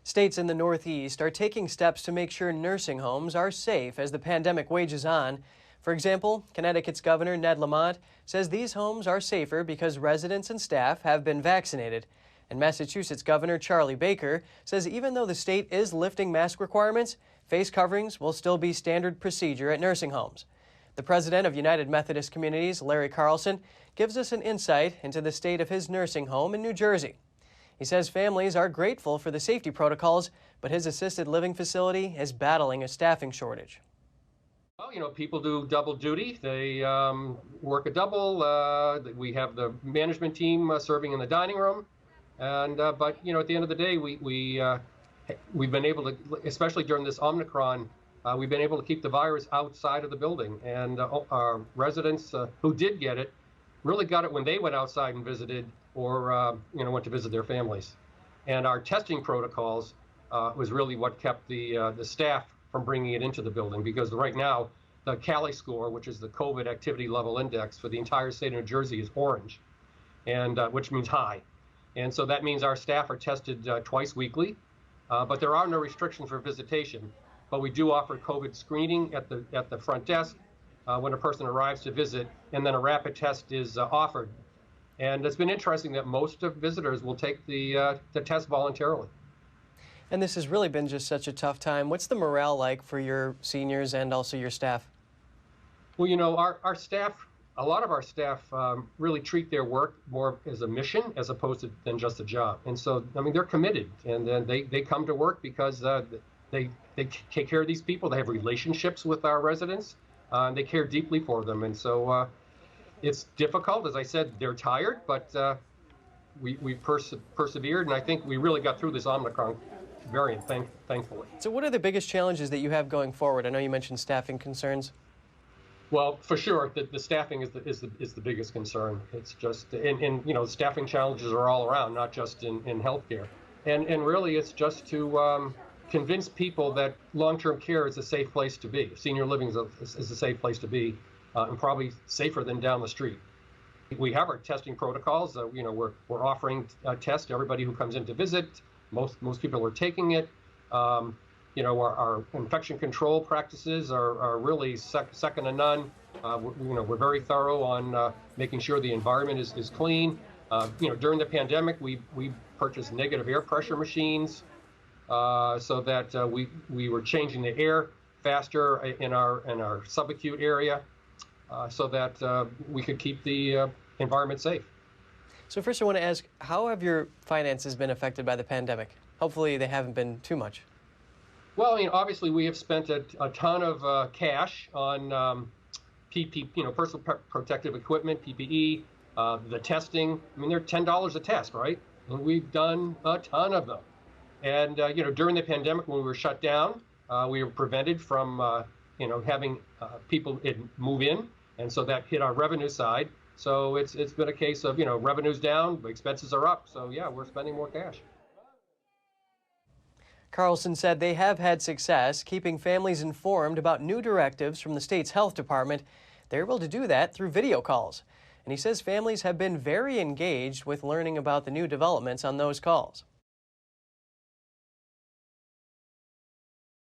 States in the Northeast are taking steps to make sure nursing homes are safe as the pandemic wages on. For example, Connecticut's Governor Ned Lamont says these homes are safer because residents and staff have been vaccinated. And Massachusetts Governor Charlie Baker says even though the state is lifting mask requirements, face coverings will still be standard procedure at nursing homes. The president of United Methodist Communities, Larry Carlson, gives us an insight into the state of his nursing home in New Jersey. He says families are grateful for the safety protocols, but his assisted living facility is battling a staffing shortage. Well, people do double duty. They work a double. We have the management team serving in the dining room. And but at the end of the day, we've been able to, especially during this Omicron, we've been able to keep the virus outside of the building. And our residents who did get it really got it when they went outside and visited, or went to visit their families. And our testing protocols was really what kept the staff from bringing it into the building, because right now the CALI score, which is the COVID activity level index for the entire state of New Jersey, is orange, and which means high. And so that means our staff are tested twice weekly, but there are no restrictions for visitation. But we do offer COVID screening at the front desk when a person arrives to visit, and then a rapid test is offered. And it's been interesting that most of visitors will take the test voluntarily. And this has really been just such a tough time. What's the morale like for your seniors and also your staff? Well, our staff, a lot of our staff really treat their work more as a mission as opposed to than just a job. And so, they're committed, and then they come to work because they take care of these people. They have relationships with our residents. They care deeply for them. And so it's difficult. As I said, they're tired, but we persevered, and I think we really got through this Omicron variant, thankfully. So what are the biggest challenges that you have going forward? I know you mentioned staffing concerns. Well, for sure, the staffing is the biggest concern. It's just, and staffing challenges are all around, not just in healthcare. And really, it's just to convince people that long-term care is a safe place to be. Senior living is a safe place to be, and probably safer than down the street. We have our testing protocols. We're offering a test to everybody who comes in to visit. Most people are taking it. Our infection control practices are really second to none. We're very thorough on making sure the environment is clean. During the pandemic, we purchased negative air pressure machines so that we were changing the air faster in our subacute area so that we could keep the environment safe. So first I want to ask, how have your finances been affected by the pandemic? Hopefully they haven't been too much. Well, obviously we have spent a ton of cash on personal protective equipment, PPE, the testing. They're $10 a test, right? And we've done a ton of them. And during the pandemic, when we were shut down, we were prevented from having people move in, and so that hit our revenue side. So it's been a case of revenue's down, but expenses are up. So yeah, we're spending more cash. Carlson said they have had success keeping families informed about new directives from the state's health department. They're able to do that through video calls. And he says families have been very engaged with learning about the new developments on those calls.